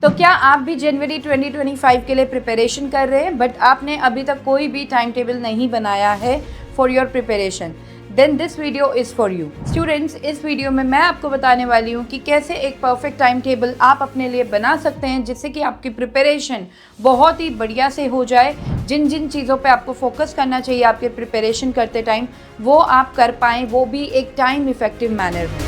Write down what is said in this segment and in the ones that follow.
तो क्या आप भी जनवरी 2025 के लिए प्रिपरेशन कर रहे हैं बट आपने अभी तक कोई भी टाइम टेबल नहीं बनाया है for your preparation, then this video is for you. Students, इस वीडियो में मैं आपको बताने वाली हूँ कि कैसे एक परफेक्ट टाइम टेबल आप अपने लिए बना सकते हैं जिससे कि आपकी प्रिपरेशन बहुत ही बढ़िया से हो जाए। जिन जिन चीज़ों पे आपको फोकस करना चाहिए आपके प्रिपरेशन करते टाइम, वो आप कर पाएँ, वो भी एक टाइम इफ़ेक्टिव मैनर में।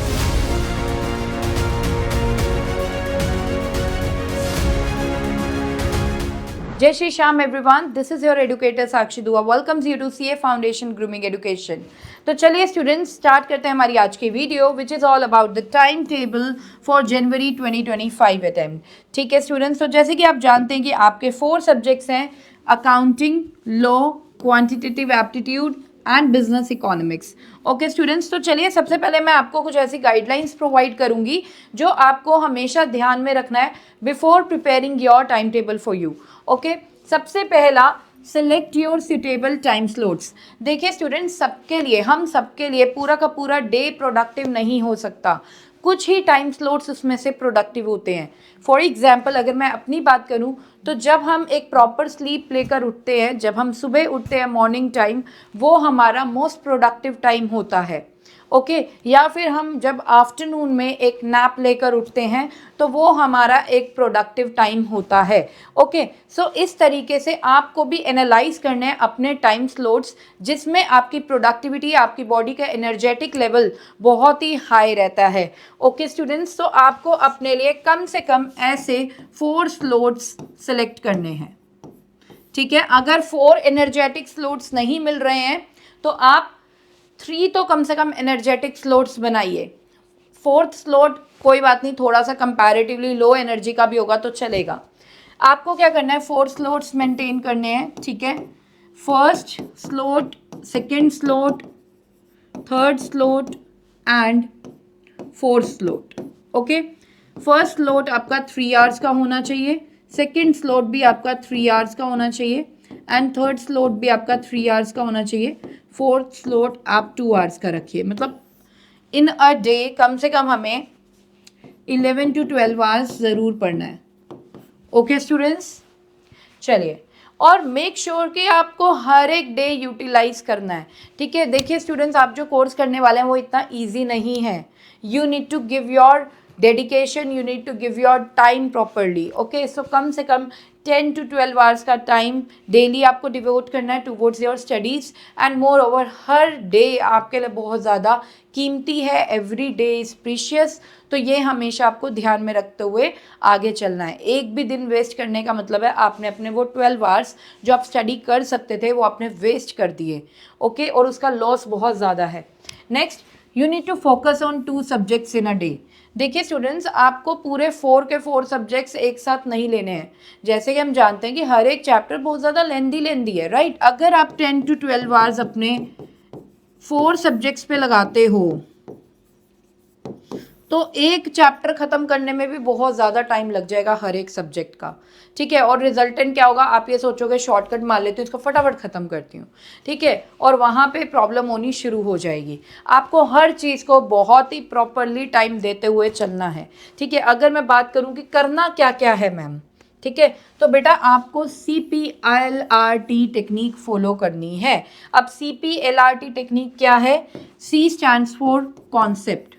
Jai Shri Shyam everyone, this is your educator Sakshi Dua welcomes you to CA foundation grooming education. तो चलिए स्टूडेंट्स, स्टार्ट करते हैं हमारी आज की video which is all about the time table for January 2025 attempt. ठीक है स्टूडेंट्स, तो जैसे कि आप जानते हैं कि आपके 4 सब्जेक्ट्स हैं, accounting, law, quantitative aptitude and business economics. Okay students, तो चलिए सबसे पहले मैं आपको कुछ ऐसी गाइडलाइंस प्रोवाइड करूंगी जो आपको हमेशा ध्यान में रखना है before preparing your time table for you. Okay, सबसे पहला, select your suitable time slots. देखिए स्टूडेंट्स, हम सबके लिए पूरा का पूरा डे प्रोडक्टिव नहीं हो सकता, कुछ ही टाइम स्लॉट्स उसमें से प्रोडक्टिव होते हैं। फॉर एग्जाम्पल, अगर मैं अपनी बात करूं तो जब हम एक प्रॉपर स्लीप लेकर उठते हैं, जब हम सुबह उठते हैं मॉर्निंग टाइम, वो हमारा मोस्ट प्रोडक्टिव टाइम होता है। ओके, या फिर हम जब आफ्टरनून में एक नैप लेकर उठते हैं तो वो हमारा एक प्रोडक्टिव टाइम होता है। ओके, सो इस तरीके से आपको भी एनालाइज करने हैं अपने टाइम स्लॉट्स जिसमें आपकी प्रोडक्टिविटी, आपकी बॉडी का एनर्जेटिक लेवल बहुत ही हाई रहता है। ओके स्टूडेंट्स, तो आपको अपने लिए कम से कम ऐसे 4 स्लॉट्स सेलेक्ट करने हैं। ठीक है, अगर 4 एनर्जेटिक स्लॉट्स नहीं मिल रहे हैं तो आप 3 तो कम से कम एनर्जेटिक स्लॉट्स बनाइए। 4th स्लॉट कोई बात नहीं, थोड़ा सा कंपैरेटिवली लो एनर्जी का भी होगा तो चलेगा। आपको क्या करना है, 4 स्लॉट्स मेंटेन करने हैं। ठीक है, first slot, second slot, third slot and fourth slot. Okay, first slot आपका 3 आवर्स का होना चाहिए, सेकंड स्लॉट भी आपका 3 आवर्स का होना चाहिए एंड थर्ड स्लॉट भी आपका 3 आवर्स का होना चाहिए। फोर्थ स्लॉट आप 2 आवर्स का रखिए। मतलब इन अ डे कम से कम हमें 11 to 12 आवर्स ज़रूर पढ़ना है। ओके स्टूडेंट्स, चलिए, और मेक श्योर कि आपको हर एक डे यूटिलाइज करना है। ठीक है, देखिए स्टूडेंट्स, आप जो कोर्स करने वाले हैं वो इतना ईजी नहीं है। You need to give your dedication, you need to give your time properly. Okay, so कम से कम 10 to 12 आवर्स का टाइम डेली आपको डिवोट करना है towards your studies and more over हर डे आपके लिए बहुत ज़्यादा कीमती है। एवरी डे इज़ प्रीशियस, तो ये हमेशा आपको ध्यान में रखते हुए आगे चलना है। एक भी दिन वेस्ट करने का मतलब है आपने अपने वो 12 आवर्स जो आप स्टडी कर सकते थे वो आपने वेस्ट कर दिए। ओके, और उसका लॉस बहुत ज़्यादा है। Next, you need to focus on 2 subjects in a day. देखिए स्टूडेंट्स, आपको पूरे 4 के 4 सब्जेक्ट्स एक साथ नहीं लेने हैं। जैसे कि हम जानते हैं कि हर एक चैप्टर बहुत ज़्यादा लेंदी है, राइट। अगर आप 10 to 12 आवर्स अपने 4 सब्जेक्ट्स पे लगाते हो तो एक चैप्टर ख़त्म करने में भी बहुत ज़्यादा टाइम लग जाएगा हर एक सब्जेक्ट का। ठीक है, और रिजल्टेंट क्या होगा, आप ये सोचोगे शॉर्टकट मार लेती हूँ, इसको फटाफट ख़त्म करती हूँ। ठीक है, और वहाँ पे प्रॉब्लम होनी शुरू हो जाएगी। आपको हर चीज़ को बहुत ही प्रॉपरली टाइम देते हुए चलना है। ठीक है, अगर मैं बात करूँ कि करना क्या क्या है मैम, ठीक है, तो बेटा आपको CPLRT टेक्निक फॉलो करनी है। अब CPLRT टेक्निक क्या है? C stands for concept.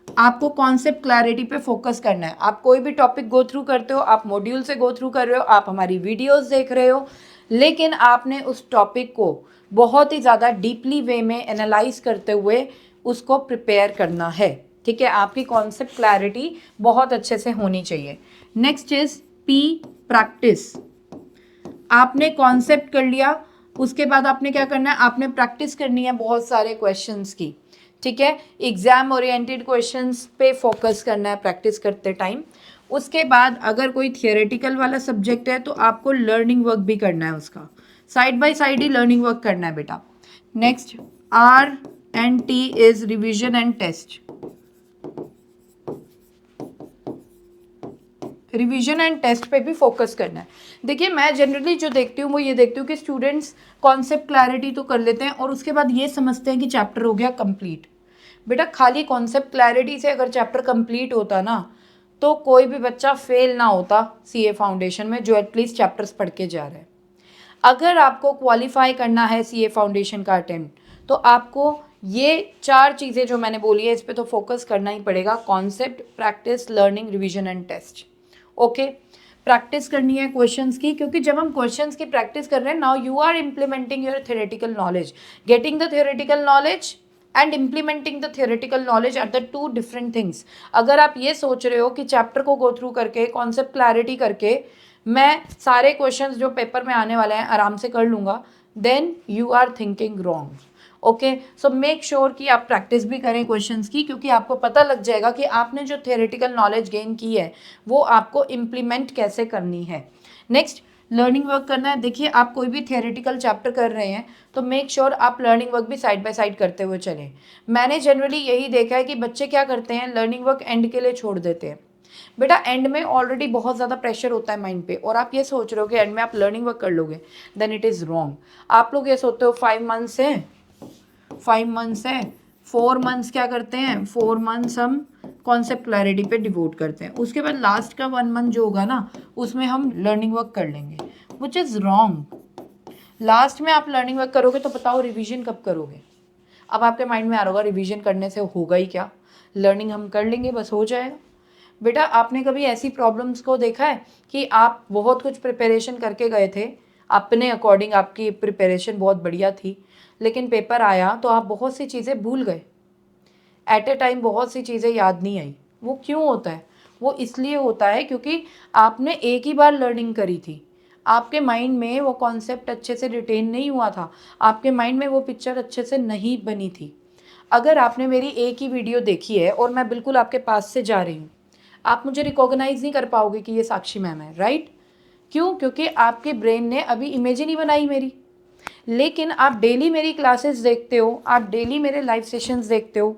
आपको कॉन्सेप्ट क्लैरिटी पे फोकस करना है। आप कोई भी टॉपिक गो थ्रू करते हो, आप मॉड्यूल से गो थ्रू कर रहे हो, आप हमारी वीडियोस देख रहे हो, लेकिन आपने उस टॉपिक को बहुत ही ज़्यादा डीपली वे में एनालाइज करते हुए उसको प्रिपेयर करना है। ठीक है, आपकी कॉन्सेप्ट क्लैरिटी बहुत अच्छे से होनी चाहिए। Next is P, practice. आपने कॉन्सेप्ट कर लिया, उसके बाद आपने क्या करना है, आपने प्रैक्टिस करनी है बहुत सारे क्वेश्चंस की। ठीक है, एग्जाम ओरिएंटेड क्वेश्चंस पे फोकस करना है प्रैक्टिस करते टाइम। उसके बाद अगर कोई थियोरेटिकल वाला सब्जेक्ट है तो आपको लर्निंग वर्क भी करना है, उसका साइड बाय साइड ही लर्निंग वर्क करना है बेटा। Next, R&T is revision and test. Revision and test पे भी फोकस करना है। देखिए, मैं जनरली जो देखती हूँ वो ये देखती हूँ कि स्टूडेंट्स कॉन्सेप्ट क्लैरिटी तो कर लेते हैं और उसके बाद ये समझते हैं कि चैप्टर हो गया कंप्लीट। बेटा खाली कॉन्सेप्ट क्लैरिटी से अगर चैप्टर कंप्लीट होता ना तो कोई भी बच्चा फेल ना होता सीए फाउंडेशन में जो एटलीस्ट चैप्टर्स पढ़ के जा रहा है। अगर आपको क्वालिफाई करना है सीए फाउंडेशन का अटेम्प्ट तो आपको ये 4 चीज़ें जो मैंने बोली है इस पे तो फोकस करना ही पड़ेगा। Concept, practice, learning, revision and test. Okay, practice करनी है क्वेश्चंस की, क्योंकि जब हम क्वेश्चंस की प्रैक्टिस कर रहे हैं now you are implementing your theoretical knowledge. Getting the theoretical knowledge and implementing the theoretical knowledge are the 2 different things. अगर आप ये सोच रहे हो कि चैप्टर को गो थ्रू करके कॉन्सेप्ट क्लैरिटी करके मैं सारे क्वेश्चंस जो पेपर में आने वाले हैं आराम से कर लूँगा, then you are thinking wrong. Okay, so make sure कि आप प्रैक्टिस भी करें क्वेश्चंस की, क्योंकि आपको पता लग जाएगा कि आपने जो थ्योरेटिकल नॉलेज गेन की है वो आपको इम्प्लीमेंट कैसे करनी है। नेक्स्ट, लर्निंग वर्क करना है। देखिए, आप कोई भी थ्योरेटिकल चैप्टर कर रहे हैं तो मेक श्योर आप लर्निंग वर्क भी साइड बाय साइड करते हुए चलें। मैंने जनरली यही देखा है कि बच्चे क्या करते हैं, लर्निंग वर्क एंड के लिए छोड़ देते हैं। बेटा, एंड में ऑलरेडी बहुत ज़्यादा प्रेशर होता है माइंड पे और आप ये सोच रहे हो कि एंड में आप लर्निंग वर्क कर लोगे, देन इट इज़ रॉन्ग। आप लोग ये सोचते हो 5 मंथ्स है, 5 मंथ्स है, 4 मंथ्स क्या करते हैं, 4 मंथ्स हम कॉन्सेप्ट क्लैरिटी पे डिवोट करते हैं, उसके बाद लास्ट का 1 मंथ जो होगा ना उसमें हम लर्निंग वर्क कर लेंगे, विच इज़ रॉन्ग। लास्ट में आप लर्निंग वर्क करोगे तो बताओ रिवीजन कब करोगे। अब आपके माइंड में आ रहा होगा रिवीजन करने से होगा ही क्या, लर्निंग हम कर लेंगे बस हो जाएगा। बेटा, आपने कभी ऐसी प्रॉब्लम्स को देखा है कि आप बहुत कुछ प्रिपरेशन करके गए थे, अपने अकॉर्डिंग आपकी प्रिपरेशन बहुत बढ़िया थी, लेकिन पेपर आया तो आप बहुत सी चीज़ें भूल गए, एट ए टाइम बहुत सी चीज़ें याद नहीं आई। वो क्यों होता है? वो इसलिए होता है क्योंकि आपने एक ही बार लर्निंग करी थी, आपके माइंड में वो कॉन्सेप्ट अच्छे से रिटेन नहीं हुआ था, आपके माइंड में वो पिक्चर अच्छे से नहीं बनी थी। अगर आपने मेरी एक ही वीडियो देखी है और मैं बिल्कुल आपके पास से जा रही हूँ, आप मुझे रिकॉग्नाइज नहीं कर पाओगे कि ये साक्षी मैम है, राइट? क्यों? क्योंकि आपके ब्रेन ने अभी इमेज ही नहीं बनाई मेरी। लेकिन आप डेली मेरी क्लासेस देखते हो, आप डेली मेरे लाइव सेशंस देखते हो,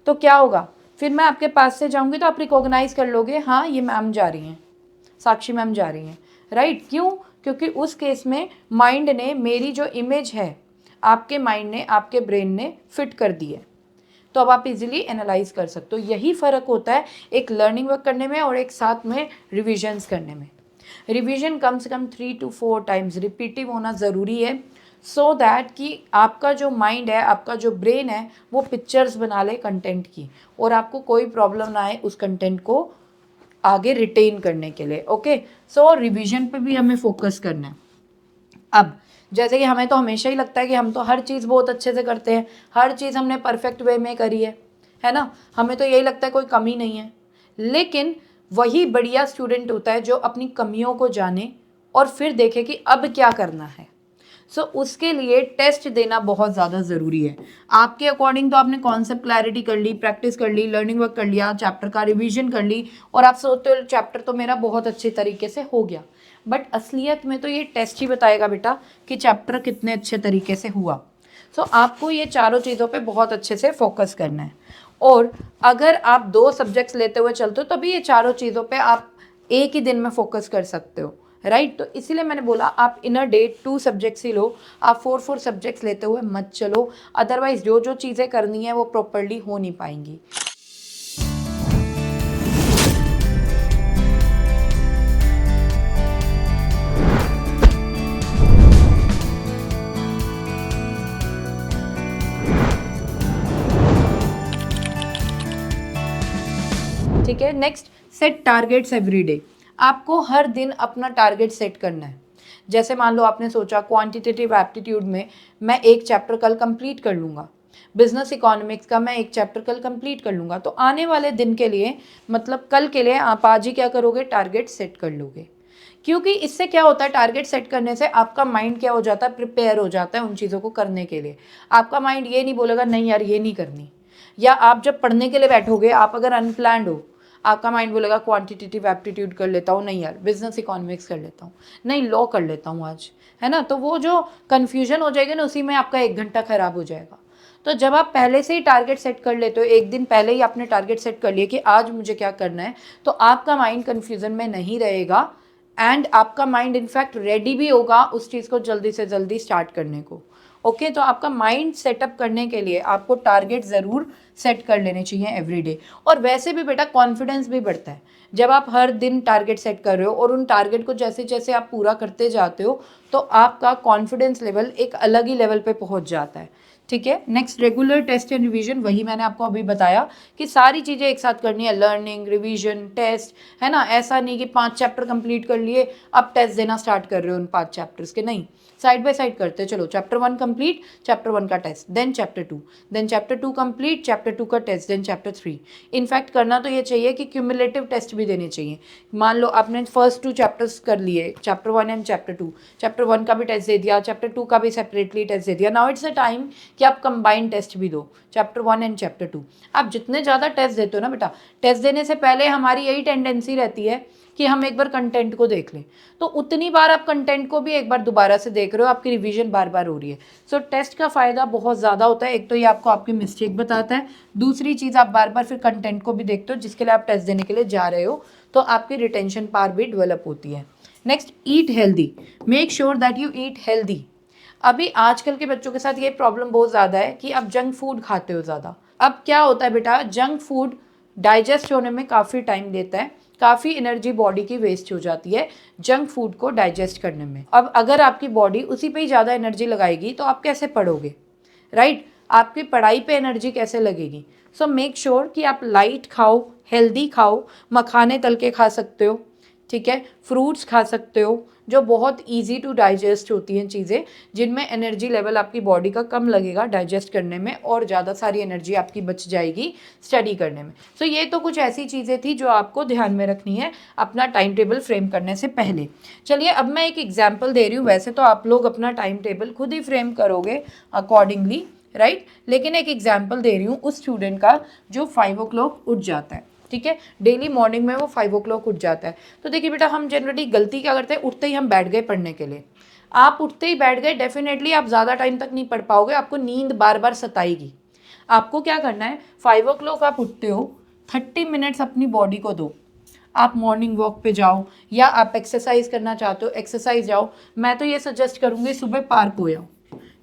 तो क्या होगा, फिर मैं आपके पास से जाऊंगी तो आप रिकॉग्नाइज कर लोगे, हाँ ये मैम जा रही हैं, साक्षी मैम जा रही हैं, राइट? क्यों? क्योंकि उस केस में माइंड ने मेरी जो इमेज है आपके माइंड ने, आपके ब्रेन ने फिट कर दी है, तो अब आप इजीली एनालाइज कर सकते हो। यही फ़र्क होता है एक लर्निंग वर्क करने में और एक साथ में रिविजन्स करने में। रिवीजन कम से कम 3 to 4 टाइम्स रिपीटिव होना ज़रूरी है, सो दैट कि आपका जो माइंड है, आपका जो ब्रेन है, वो पिक्चर्स बना ले कंटेंट की और आपको कोई प्रॉब्लम ना आए उस कंटेंट को आगे रिटेन करने के लिए। ओके, सो रिवीजन पे भी हमें फोकस करना है। अब जैसे कि हमें तो हमेशा ही लगता है कि हम तो हर चीज़ बहुत अच्छे से करते हैं, हर चीज़ हमने परफेक्ट वे में करी है ना, हमें तो यही लगता है कोई कमी नहीं है। लेकिन वही बढ़िया स्टूडेंट होता है जो अपनी कमियों को जाने और फिर देखे कि अब क्या करना है। सो उसके लिए टेस्ट देना बहुत ज़्यादा ज़रूरी है। आपके अकॉर्डिंग तो आपने कॉन्सेप्ट क्लैरिटी कर ली, प्रैक्टिस कर ली, लर्निंग वर्क कर लिया, चैप्टर का रिवीजन कर ली और आप सोचते हो चैप्टर तो मेरा बहुत अच्छे तरीके से हो गया, बट असलियत में तो ये टेस्ट ही बताएगा बेटा कि चैप्टर कितने अच्छे तरीके से हुआ। सो आपको ये चारों चीज़ों पे बहुत अच्छे से फोकस करना है। और अगर आप 2 सब्जेक्ट्स लेते हुए चलते हो तभी ये चारों चीज़ों पे आप एक ही दिन में फोकस कर सकते हो, राइट? तो इसीलिए मैंने बोला आप इन अ डे 2 सब्जेक्ट्स ही लो, आप 4 सब्जेक्ट्स लेते हुए मत चलो, अदरवाइज जो जो चीज़ें करनी है वो प्रॉपरली हो नहीं पाएंगी। ठीक है, next, set targets every day. आपको हर दिन अपना टारगेट सेट करना है। जैसे मान लो आपने सोचा क्वांटिटेटिव एप्टीट्यूड में मैं एक चैप्टर कल कंप्लीट कर लूँगा, बिजनेस इकोनॉमिक्स का मैं एक चैप्टर कल कंप्लीट कर लूँगा, तो आने वाले दिन के लिए मतलब कल के लिए आप आज ही क्या करोगे, टारगेट सेट कर लोगे। क्योंकि इससे क्या होता है, टारगेट सेट करने से आपका माइंड क्या हो जाता है, प्रिपेयर हो जाता है उन चीज़ों को करने के लिए। आपका माइंड ये नहीं बोलेगा नहीं यार ये नहीं करनी, या आप जब पढ़ने के लिए बैठोगे आप अगर अनप्लान्ड हो, आपका माइंड बोलेगा क्वांटिटेटिव एप्टीट्यूड कर लेता हूँ, नहीं यार बिजनेस इकोनॉमिक्स कर लेता हूँ, नहीं लॉ कर लेता हूँ आज, है ना। तो वो जो कन्फ्यूजन हो जाएगी ना उसी में आपका 1 घंटा खराब हो जाएगा। तो जब आप पहले से ही टारगेट सेट कर लेते हो, एक दिन पहले ही आपने टारगेट सेट कर लिया कि आज मुझे क्या करना है, तो आपका माइंड कन्फ्यूजन में नहीं रहेगा एंड आपका माइंड इनफैक्ट रेडी भी होगा उस चीज़ को जल्दी से जल्दी स्टार्ट करने को। ओके, तो आपका माइंड सेटअप करने के लिए आपको टारगेट ज़रूर सेट कर लेने चाहिए एवरीडे। और वैसे भी बेटा कॉन्फिडेंस भी बढ़ता है जब आप हर दिन टारगेट सेट कर रहे हो, और उन टारगेट को जैसे जैसे आप पूरा करते जाते हो तो आपका कॉन्फिडेंस लेवल एक अलग ही लेवल पे पहुंच जाता है। ठीक है, next regular test and revision, वही मैंने आपको अभी बताया कि सारी चीज़ें एक साथ करनी है, लर्निंग, रिवीजन, टेस्ट, है ना। ऐसा नहीं कि 5 चैप्टर कंप्लीट कर लिए अब टेस्ट देना स्टार्ट कर रहे हो उन 5 चैप्टर्स के, नहीं, साइड बाय साइड करते चलो। चैप्टर 1 कंप्लीट, चैप्टर 1 का test, then chapter 2, then chapter 2 complete, chapter 2 का टेस्ट, देन चैप्टर 3। इनफैक्ट करना तो ये चाहिए कि क्यूमुलेटिव टेस्ट भी देने चाहिए। मान लो आपने फर्स्ट 2 चैप्टर्स कर लिए, चैप्टर 1 एंड चैप्टर 2, चैप्टर 1 का भी टेस्ट दे दिया, चैप्टर 2 का भी सेपरेटली टेस्ट दे दिया। नाउ इट्स अ टाइम कि आप कंबाइंड टेस्ट भी दो, चैप्टर 1 एंड चैप्टर 2। आप जितने ज़्यादा टेस्ट देते हो ना बेटा, टेस्ट देने से पहले हमारी यही टेंडेंसी रहती है कि हम एक बार कंटेंट को देख लें, तो उतनी बार आप कंटेंट को भी एक बार दोबारा से देख रहे हो, आपकी रिवीजन बार बार हो रही है। सो टेस्ट का फ़ायदा बहुत ज़्यादा होता है। एक तो ये आपको आपकी मिस्टेक बताता है, दूसरी चीज़ आप बार बार फिर कंटेंट को भी देखते हो जिसके लिए आप टेस्ट देने के लिए जा रहे हो, तो आपकी रिटेंशन पावर भी डेवलप होती है। Next, eat healthy, make sure that you eat healthy. अभी आजकल के बच्चों के साथ ये प्रॉब्लम बहुत ज़्यादा है कि आप जंक फूड खाते हो ज़्यादा। अब क्या होता है बेटा, जंक फूड डाइजेस्ट होने में काफ़ी टाइम लेता है, काफ़ी एनर्जी बॉडी की वेस्ट हो जाती है जंक फूड को डाइजेस्ट करने में। अब अगर आपकी बॉडी उसी पे ही ज़्यादा एनर्जी लगाएगी तो आप कैसे पढ़ोगे, राइट? आपकी पढ़ाई पे एनर्जी कैसे लगेगी? सो मेक श्योर कि आप लाइट खाओ, हेल्दी खाओ, मखाने तल के खा सकते हो, ठीक है, फ्रूट्स खा सकते हो, जो बहुत इजी टू डाइजेस्ट होती हैं चीज़ें, जिनमें एनर्जी लेवल आपकी बॉडी का कम लगेगा डाइजेस्ट करने में, और ज़्यादा सारी एनर्जी आपकी बच जाएगी स्टडी करने में। सो ये तो कुछ ऐसी चीज़ें थी जो आपको ध्यान में रखनी है अपना टाइम टेबल फ्रेम करने से पहले। चलिए अब मैं एक एग्जाम्पल दे रही हूँ। वैसे तो आप लोग अपना टाइम टेबल खुद ही फ्रेम करोगे अकॉर्डिंगली, राइट, लेकिन एक एग्जाम्पल दे रही हूँ उस स्टूडेंट का जो 5 o'clock उठ जाता है, ठीक है, डेली मॉर्निंग में वो 5 o'clock उठ जाता है। तो देखिए बेटा, हम जनरली गलती क्या करते हैं, उठते ही हम बैठ गए पढ़ने के लिए। आप उठते ही बैठ गए, डेफिनेटली आप ज़्यादा टाइम तक नहीं पढ़ पाओगे, आपको नींद बार बार सताएगी। आपको क्या करना है, 5 o'clock आप उठते हो, 30 मिनट्स अपनी बॉडी को दो। आप मॉर्निंग वॉक पे जाओ, या आप एक्सरसाइज करना चाहते हो एक्सरसाइज जाओ। मैं तो ये सजेस्ट करूँगी सुबह पार्क हो जाओ,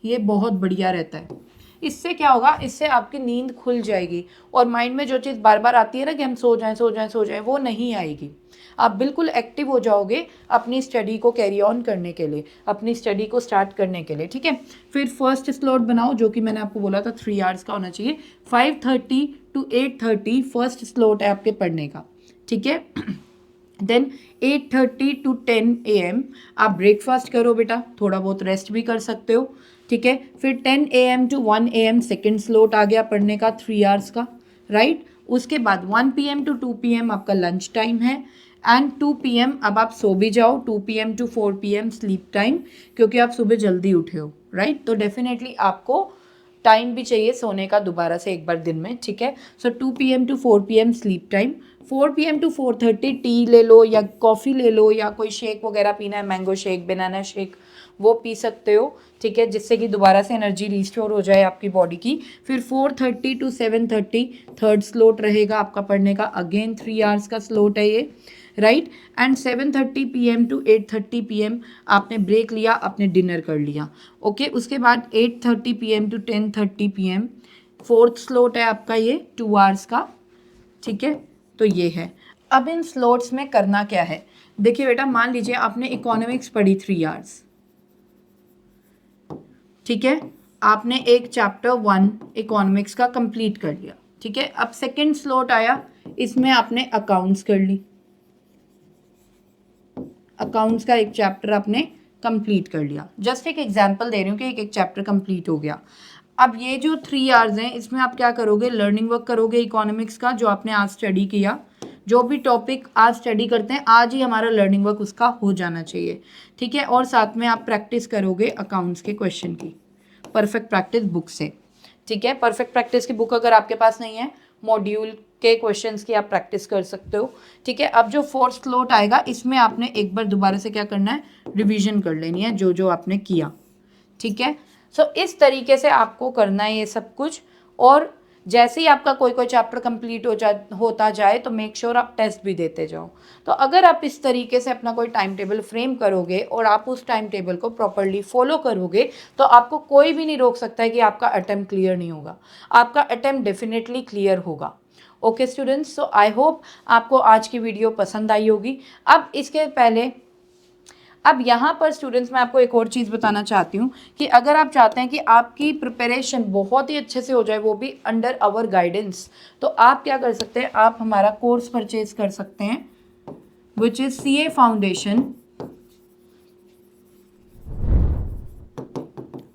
ये बहुत बढ़िया रहता है। इससे क्या होगा, इससे आपकी नींद खुल जाएगी, और माइंड में जो चीज़ बार बार आती है ना कि हम सो जाएं सो जाएं सो जाएं, वो नहीं आएगी। आप बिल्कुल एक्टिव हो जाओगे अपनी स्टडी को कैरी ऑन करने के लिए, अपनी स्टडी को स्टार्ट करने के लिए, ठीक है। फिर फर्स्ट स्लॉट बनाओ, जो कि मैंने आपको बोला था 3 hours का होना चाहिए। 5:30 to 8:30 फर्स्ट स्लॉट है आपके पढ़ने का, ठीक है। देन 8:30 to 10 AM आप ब्रेकफास्ट करो बेटा, थोड़ा बहुत रेस्ट भी कर सकते हो, ठीक है। फिर 10 AM to 1 AM second slot आ गया पढ़ने का 3 hours का, राइट। उसके बाद 1 PM to 2 PM आपका लंच टाइम है, एंड 2 PM अब आप सो भी जाओ, 2 PM to 4 PM sleep time, क्योंकि आप सुबह जल्दी उठे हो, राइट। तो डेफिनेटली आपको टाइम भी चाहिए सोने का दोबारा से एक बार दिन में, ठीक है। सो 2 PM to 4 PM sleep time, 4 PM to 4:30 T ले लो या कॉफ़ी ले लो, या कोई शेक वगैरह पीना है, मैंगो शेक, बनाना शेक, वो पी सकते हो, ठीक है, जिससे कि दोबारा से एनर्जी रिस्टोर हो जाए आपकी बॉडी की। फिर 4:30 to 7:30 थर्ड स्लॉट रहेगा आपका पढ़ने का, अगेन 3 hours का स्लॉट है ये, right. And 7:30 PM to 8:30 PM आपने ब्रेक लिया, आपने डिनर कर लिया, ओके। उसके बाद 8:30 PM to 10:30 PM fourth slot है आपका ये 2 hours का, ठीक है। तो ये है। अब इन स्लॉट्स में करना क्या है, देखिए बेटा, मान लीजिए आपने इकोनॉमिक्स पढ़ी 3 hours, ठीक है, आपने एक चैप्टर 1 इकोनॉमिक्स का कंप्लीट कर लिया, ठीक है। अब सेकंड स्लॉट आया, इसमें आपने अकाउंट्स कर ली, अकाउंट्स का एक चैप्टर आपने कंप्लीट कर लिया। जस्ट एक एग्जांपल दे रही हूँ कि एक एक चैप्टर कंप्लीट हो गया। अब ये जो 3 hours हैं, इसमें आप क्या करोगे, लर्निंग वर्क करोगे इकोनॉमिक्स का, जो आपने आज स्टडी किया, जो भी टॉपिक आज स्टडी करते हैं आज ही हमारा लर्निंग वर्क उसका हो जाना चाहिए, ठीक है। और साथ में आप प्रैक्टिस करोगे अकाउंट्स के क्वेश्चन की, परफेक्ट प्रैक्टिस बुक से, ठीक है। परफेक्ट प्रैक्टिस की बुक अगर आपके पास नहीं है, मॉड्यूल के क्वेश्चंस की आप प्रैक्टिस कर सकते हो, ठीक है। अब जो फोर्थ स्लॉट आएगा, इसमें आपने एक बार दोबारा से क्या करना है, रिवीजन कर लेनी है जो जो आपने किया, ठीक है। सो इस तरीके से आपको करना है ये सब कुछ। और जैसे ही आपका कोई कोई चैप्टर कंप्लीट होता जाए तो मेक श्योर आप टेस्ट भी देते जाओ। तो अगर आप इस तरीके से अपना कोई टाइम टेबल फ्रेम करोगे और आप उस टाइम टेबल को प्रॉपरली फॉलो करोगे तो आपको कोई भी नहीं रोक सकता है कि आपका अटेम्प्ट क्लियर नहीं होगा। आपका अटेम्प्ट डेफिनेटली क्लियर होगा। Okay students, so I hope आपको आज की वीडियो पसंद आई होगी। अब इसके पहले अब यहाँ पर स्टूडेंट्स मैं आपको एक और चीज़ बताना चाहती हूँ कि अगर आप चाहते हैं कि आपकी प्रिपरेशन बहुत ही अच्छे से हो जाए, वो भी अंडर आवर गाइडेंस, तो आप क्या कर सकते हैं, आप हमारा कोर्स परचेज कर सकते हैं which is CA foundation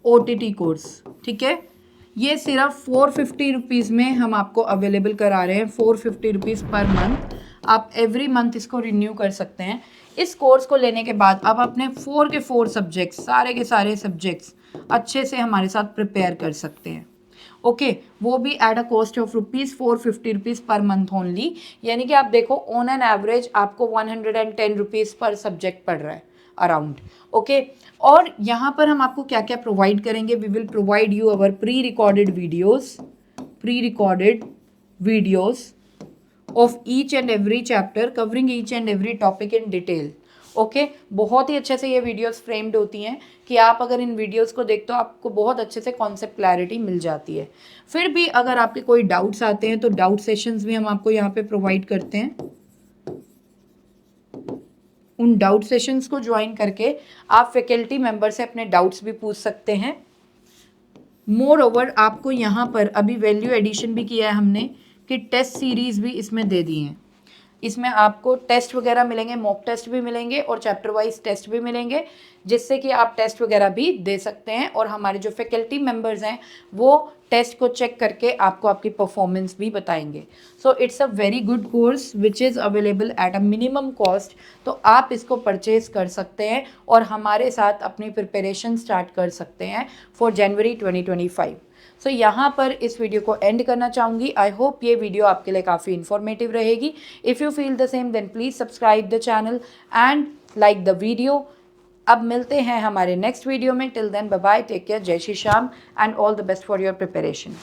OTT course. ठीक है, ये सिर्फ 450 रुपीज़ में हम आपको अवेलेबल करा रहे हैं, 450 रुपीज़ पर मंथ। आप एवरी मंथ इसको रिन्यू कर सकते हैं। इस कोर्स को लेने के बाद आप अपने 4 के 4 सब्जेक्ट्स, सारे के सारे सब्जेक्ट्स अच्छे से हमारे साथ प्रिपेयर कर सकते हैं। ओके, वो भी at a cost of ₹450 per month only. यानी कि आप देखो ऑन एन एवरेज आपको 110 रुपीज़ पर सब्जेक्ट पड़ रहा है अराउंड। ओके, और यहाँ पर हम आपको क्या क्या प्रोवाइड करेंगे, we will provide you our pre recorded videos of each and every chapter covering each and every topic in detail। Okay, बहुत ही अच्छे से ये वीडियोस फ्रेम्ड होती हैं कि आप अगर इन वीडियोस को देखते हो आपको बहुत अच्छे से कॉन्सेप्ट क्लैरिटी मिल जाती है। फिर भी अगर आपके कोई डाउट्स आते हैं तो डाउट सेशंस भी हम आपको यहाँ पे प्रोवाइड करते हैं। उन डाउट सेशंस को ज्वाइन करके आप फैकल्टी मेंबर से अपने डाउट्स भी पूछ सकते हैं। मोर ओवर आपको यहाँ पर अभी वैल्यू एडिशन भी किया है हमने कि टेस्ट सीरीज़ भी इसमें दे दी हैं। इसमें आपको टेस्ट वगैरह मिलेंगे, मॉक टेस्ट भी मिलेंगे और चैप्टर वाइज टेस्ट भी मिलेंगे, जिससे कि आप टेस्ट वगैरह भी दे सकते हैं और हमारे जो फैकल्टी मेंबर्स हैं वो टेस्ट को चेक करके आपको आपकी परफॉर्मेंस भी बताएंगे। So it's a very good course which is available at a minimum cost. तो आप इसको परचेज कर सकते हैं और हमारे साथ अपनी प्रिपरेशन स्टार्ट कर सकते हैं फॉर जनवरी 2025। सो यहाँ पर इस वीडियो को एंड करना चाहूँगी। आई होप ये वीडियो आपके लिए काफ़ी इन्फॉर्मेटिव रहेगी। If you feel the same then please subscribe the channel and like the video. अब मिलते हैं हमारे नेक्स्ट वीडियो में। Till then bye bye, take care, Jai Shri Shyam and all the best for your preparation.